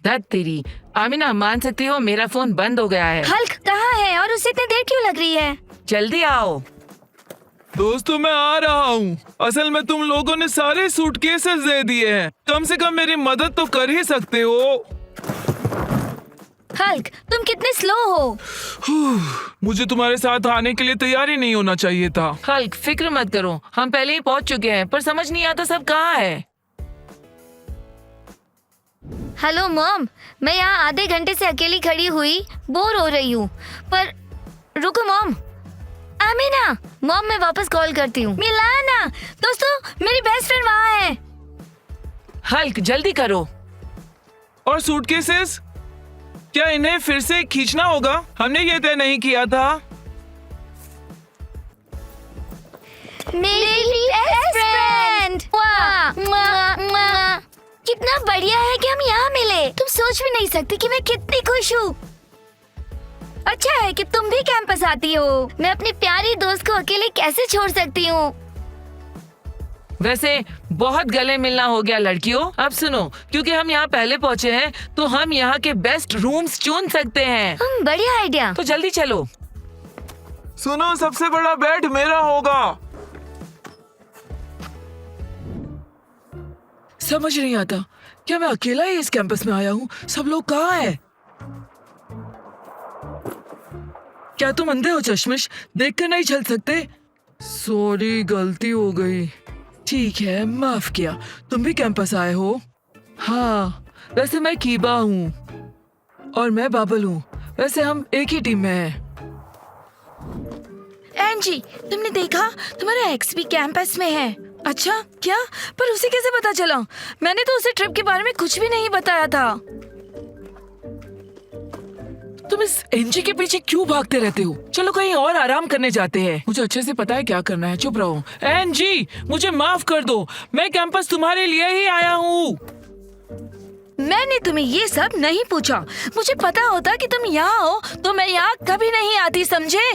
धत तेरी। आमिना, मान सकती हो मेरा फोन बंद हो गया है। हल्क कहाँ है और उसे इतनी देर क्यों लग रही है? जल्दी आओ। दोस्तों मैं आ रहा हूँ। असल में तुम लोगों ने सारे सूटकेसेस दे दिए हैं, कम से कम मेरी मदद तो कर ही सकते हो। हल्क तुम कितने स्लो हो। मुझे तुम्हारे साथ आने के लिए तैयार ही नहीं होना चाहिए था। हल्क फिक्र मत करो, हम पहले ही पहुंच चुके हैं, पर समझ नहीं आता सब कहाँ है। हेलो मॉम, मैं यहाँ आधे घंटे से अकेली खड़ी हुई बोर हो रही हूँ। पर रुको मॉम। आमिना, मॉम मैं वापस कॉल करती हूँ। मिलाना, दोस्तों मेरी बेस्ट फ्रेंड वहाँ है। हल्क जल्दी करो। और सूटकेसेस, क्या इन्हें फिर से खींचना होगा? हमने ये तय नहीं किया था। मेरी बेस्ट फ्रेंड। कितना बढ़िया है कि हम यहाँ मिले। तुम सोच भी नहीं सकती कि मैं कितनी खुश हूँ। अच्छा है कि तुम भी कैंपस आती हो। मैं अपनी प्यारी दोस्त को अकेले कैसे छोड़ सकती हूँ। वैसे बहुत गले मिलना हो गया लड़कियों। अब सुनो, क्योंकि हम यहाँ पहले पहुँचे हैं तो हम यहाँ के बेस्ट रूम्स चुन सकते हैं। बढ़िया आइडिया। तो जल्दी चलो। सुनो, सबसे बड़ा बेड मेरा होगा। समझ नहीं आता, क्या मैं अकेला ही इस कैंपस में आया हूँ? सब लोग कहाँ हैं? क्या तुम अंधे हो चश्मिश? देखकर नहीं चल सकते? सॉरी, गलती हो गई। ठीक है, माफ किया। तुम भी कैंपस आए हो? हाँ, वैसे मैं कीबा हूँ और मैं बाबल हूँ। वैसे हम एक ही टीम में हैं। एंजी, तुमने देखा तुम्हारा एक्स भी कैंपस में है। अच्छा, क्या? पर उसे कैसे पता चला? मैंने तो उसे ट्रिप के बारे में कुछ भी नहीं बताया था। तुम इस एनजी के पीछे क्यों भागते रहते हो? चलो कहीं और आराम करने जाते हैं। मुझे अच्छे से पता है क्या करना है, चुप रहो। एनजी, मुझे माफ कर दो, मैं कैंपस तुम्हारे लिए ही आया हूँ। मैंने तुम्हें ये सब नहीं पूछा। मुझे पता होता कि तुम यहाँ हो तो मैं यहाँ कभी नहीं आती, समझे?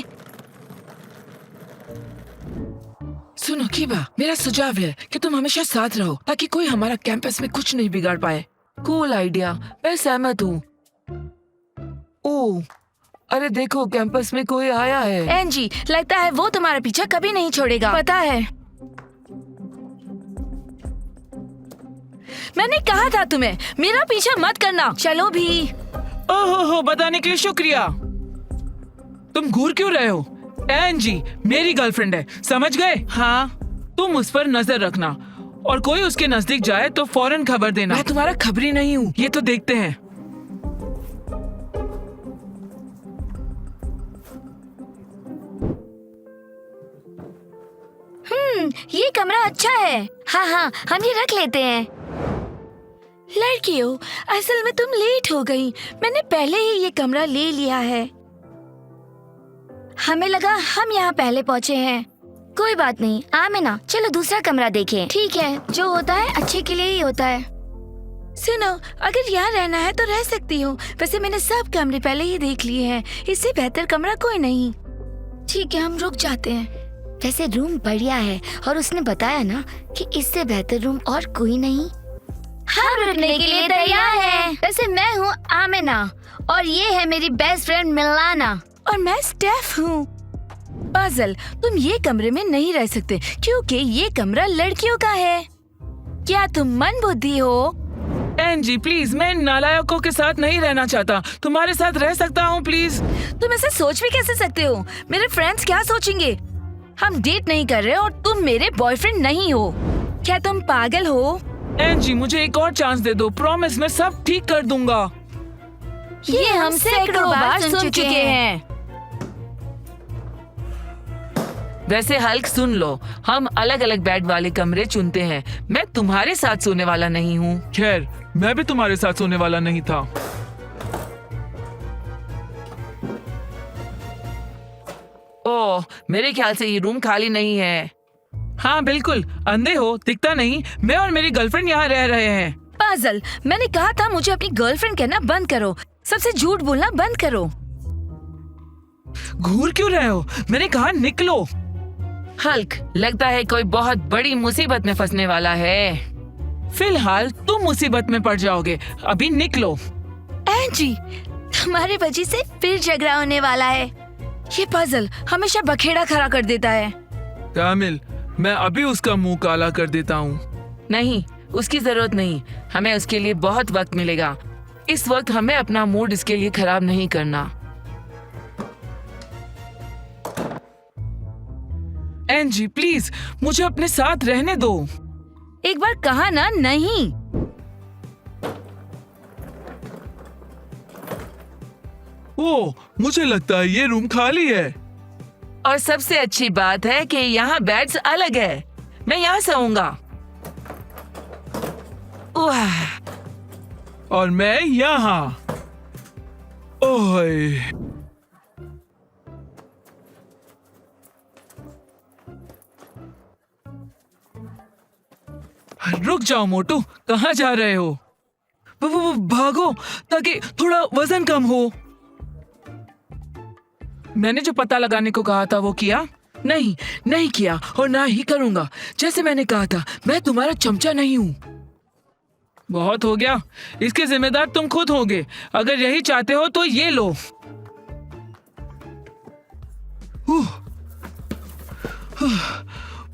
सुनो कीबा, मेरा सुझाव है कि तुम हमेशा साथ रहो ताकि कोई हमारा कैंपस में कुछ नहीं बिगाड़ पाए। कूल आइडिया, मैं सहमत हूँ। ओह, अरे देखो, कैंपस में कोई आया है। एंजी, लगता है वो तुम्हारा पीछा कभी नहीं छोड़ेगा। पता है, मैंने कहा था तुम्हें मेरा पीछा मत करना। चलो भी। ओहो, बताने के लिए शुक्रिया। तुम घूर क्यों रहे हो? एनजी मेरी गर्लफ्रेंड है, समझ गए? हाँ, तुम उस पर नजर रखना और कोई उसके नजदीक जाए तो फौरन खबर देना। मैं तुम्हारा खबरी नहीं हूँ। ये तो देखते हैं। ये कमरा अच्छा है। हाँ हाँ, हम ये रख लेते हैं। लड़कियों, असल में तुम लेट हो गई। मैंने पहले ही ये कमरा ले लिया है। हमें लगा हम यहाँ पहले पहुँचे हैं। कोई बात नहीं आमिना, चलो दूसरा कमरा देखें। ठीक है, जो होता है अच्छे के लिए ही होता है। सुनो, अगर यहाँ रहना है तो रह सकती हो। वैसे मैंने सब कमरे पहले ही देख लिए हैं। इससे बेहतर कमरा कोई नहीं। ठीक है, हम रुक जाते हैं। वैसे रूम बढ़िया है और उसने बताया ना कि इससे बेहतर रूम और कोई नहीं। हम रुकने के लिए तैयार हैं। वैसे मैं हूँ आमिना और ये है मेरी बेस्ट फ्रेंड मिलाना और मैं स्टेफ हूँ। पाजल, तुम ये कमरे में नहीं रह सकते क्योंकि ये कमरा लड़कियों का है। क्या तुम मंदबुद्धि हो? एनजी प्लीज, मैं इन नालायकों के साथ नहीं रहना चाहता। तुम्हारे साथ रह सकता हूँ प्लीज। तुम ऐसे सोच भी कैसे सकते हो? मेरे फ्रेंड्स क्या सोचेंगे? हम डेट नहीं कर रहे और तुम मेरे बॉयफ्रेंड नहीं हो। क्या तुम पागल हो? एनजी मुझे एक और चांस दे दो, प्रॉमिस मैं सब ठीक कर दूंगा। ये हम सैकड़ों बार सुन चुके हैं। वैसे हल्क सुन लो, हम अलग अलग बेड वाले कमरे चुनते हैं। मैं तुम्हारे साथ सोने वाला नहीं हूँ। खैर, मैं भी तुम्हारे साथ सोने वाला नहीं था। ओह, मेरे ख्याल से ये रूम खाली नहीं है। हाँ बिल्कुल, अंधे हो, दिखता नहीं। मैं और मेरी गर्लफ्रेंड यहाँ रह रहे हैं। पाजल, मैंने कहा था मुझे अपनी गर्लफ्रेंड कहना बंद करो। सबसे झूठ बोलना बंद करो। घूर क्यों रहे हो? मैंने कहा निकलो। हल्क, लगता है कोई बहुत बड़ी मुसीबत में फंसने वाला है। फिलहाल तुम मुसीबत में पड़ जाओगे। अभी निकलो। एंजी, तुम्हारी वजह से फिर झगड़ा होने वाला है। ये पजल हमेशा बखेड़ा खड़ा कर देता है। कामिल, मैं अभी उसका मुंह काला कर देता हूँ। नहीं, उसकी जरूरत नहीं। हमें उसके लिए बहुत वक्त मिलेगा। इस वक्त हमें अपना मूड इसके लिए खराब नहीं करना। एंजी प्लीज, मुझे अपने साथ रहने दो। एक बार कहा ना नहीं। ओह, मुझे लगता है ये रूम खाली है। और सबसे अच्छी बात है कि यहाँ बेड्स अलग है। मैं यहाँ सोऊंगा। वाह, और मैं यहाँ। ओए, रुक जाओ मोटू, कहाँ जा रहे हो? भागो ताकि थोड़ा वजन कम हो। मैंने जो पता लगाने को कहा था वो किया? नहीं किया और ना ही करूंगा। जैसे मैंने कहा था, मैं तुम्हारा चमचा नहीं हूँ। बहुत हो गया। इसके जिम्मेदार तुम खुद होगे। अगर यही चाहते हो तो ये लो।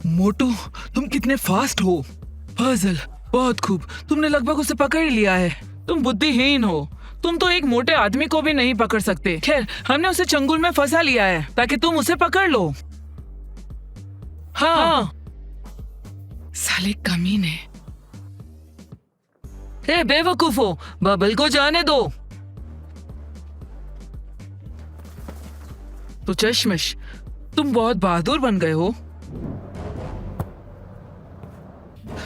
मोटू, तुम कितने फास्ट हो। फजल, बहुत खूब। तुमने लगभग उसे पकड़ ही लिया है। तुम बुद्धिहीन हो। तुम तो एक मोटे आदमी को भी नहीं पकड़ सकते। खैर, हमने उसे चंगुल में फंसा लिया है ताकि तुम उसे पकड़ लो। हाँ। साले कमीने। हे बेवकूफो, बबल को जाने दो। तो चश्मिश, तुम बहुत बहादुर बन गए हो।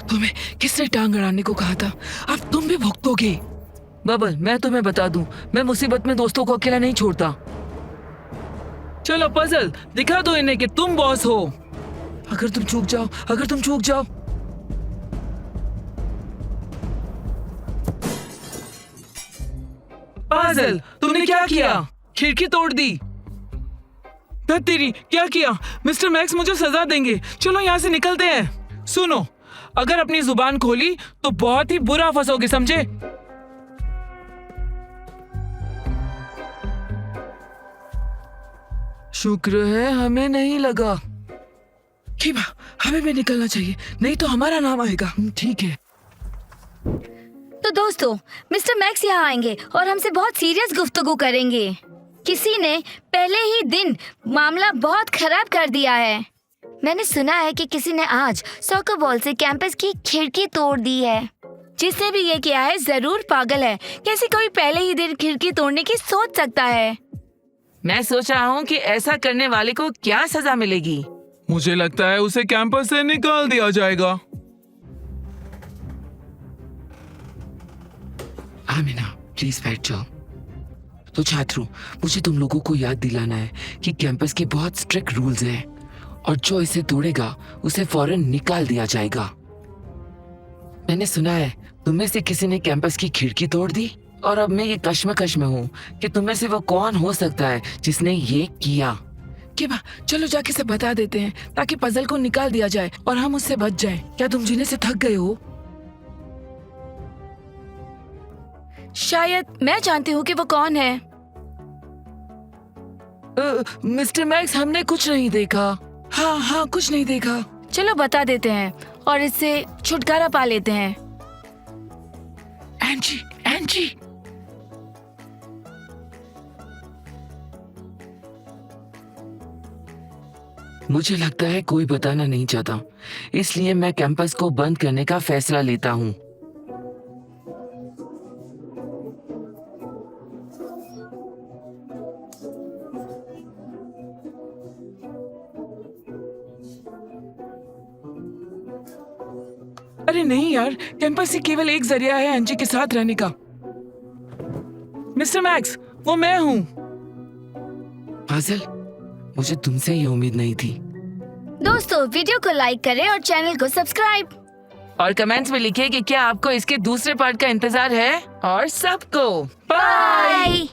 तुम्हें किसने टांग अड़ाने को कहा था? अब तुम भी भुगतोगे। बबल, मैं तुम्हें बता दूं, मैं मुसीबत में दोस्तों को अकेला नहीं छोड़ता। चलो पजल, दिखा दो इन्हें कि तुम बॉस हो। अगर तुम चूक जाओ। पजल, तुमने क्या किया? खिड़की तोड़ दी। तेरी क्या किया? मिस्टर मैक्स मुझे सजा देंगे। चलो यहाँ से निकलते हैं। सुनो, अगर अपनी जुबान खोली तो बहुत ही बुरा फंसोगे, समझे? शुक्र है हमें नहीं लगा। हमें भी निकलना चाहिए, नहीं तो हमारा नाम आएगा। ठीक है। तो दोस्तों, मिस्टर मैक्स यहाँ आएंगे और हमसे बहुत सीरियस गुफ्तगू करेंगे। किसी ने पहले ही दिन मामला बहुत खराब कर दिया है। मैंने सुना है कि किसी ने आज सॉकर बॉल से कैंपस की खिड़की तोड़ दी है। जिसने भी ये किया है जरूर पागल है। कैसे कोई पहले ही दिन खिड़की तोड़ने की सोच सकता है? मैं सोच रहा हूँ कि ऐसा करने वाले को क्या सजा मिलेगी। मुझे लगता है उसे कैंपस से निकाल दिया जाएगा। आमिना, प्लीज बैठ जाओ। तो छात्रों, मुझे तुम लोगों को याद दिलाना है कि कैंपस के बहुत स्ट्रिक्ट रूल्स हैं और जो इसे तोड़ेगा उसे फौरन निकाल दिया जाएगा। मैंने सुना है तुम में से किसी ने कैंपस की खिड़की तोड़ दी और अब मैं ये कश्मकश में हूँ कि तुम में से वो कौन हो सकता है जिसने ये किया। चलो जाके से बता देते हैं ताकि पजल को निकाल दिया जाए और हम उससे बच जाएं। क्या तुम जीने से थक गए हो? शायद मैं जानती हूँ कि वो कौन है। मिस्टर मैक्स, हमने कुछ नहीं देखा। हाँ, कुछ नहीं देखा। चलो बता देते हैं और इससे छुटकारा पा लेते हैं। एंजी, मुझे लगता है कोई बताना नहीं चाहता, इसलिए मैं कैंपस को बंद करने का फैसला लेता हूँ। अरे नहीं यार, कैंपस से केवल एक जरिया है एंजी के साथ रहने का। मिस्टर मैक्स, वो मैं हूँ। फाजिल, मुझे तुमसे ये उम्मीद नहीं थी। दोस्तों, वीडियो को लाइक करें और चैनल को सब्सक्राइब। और कमेंट्स में लिखिए कि क्या आपको इसके दूसरे पार्ट का इंतजार है। और सबको बाय।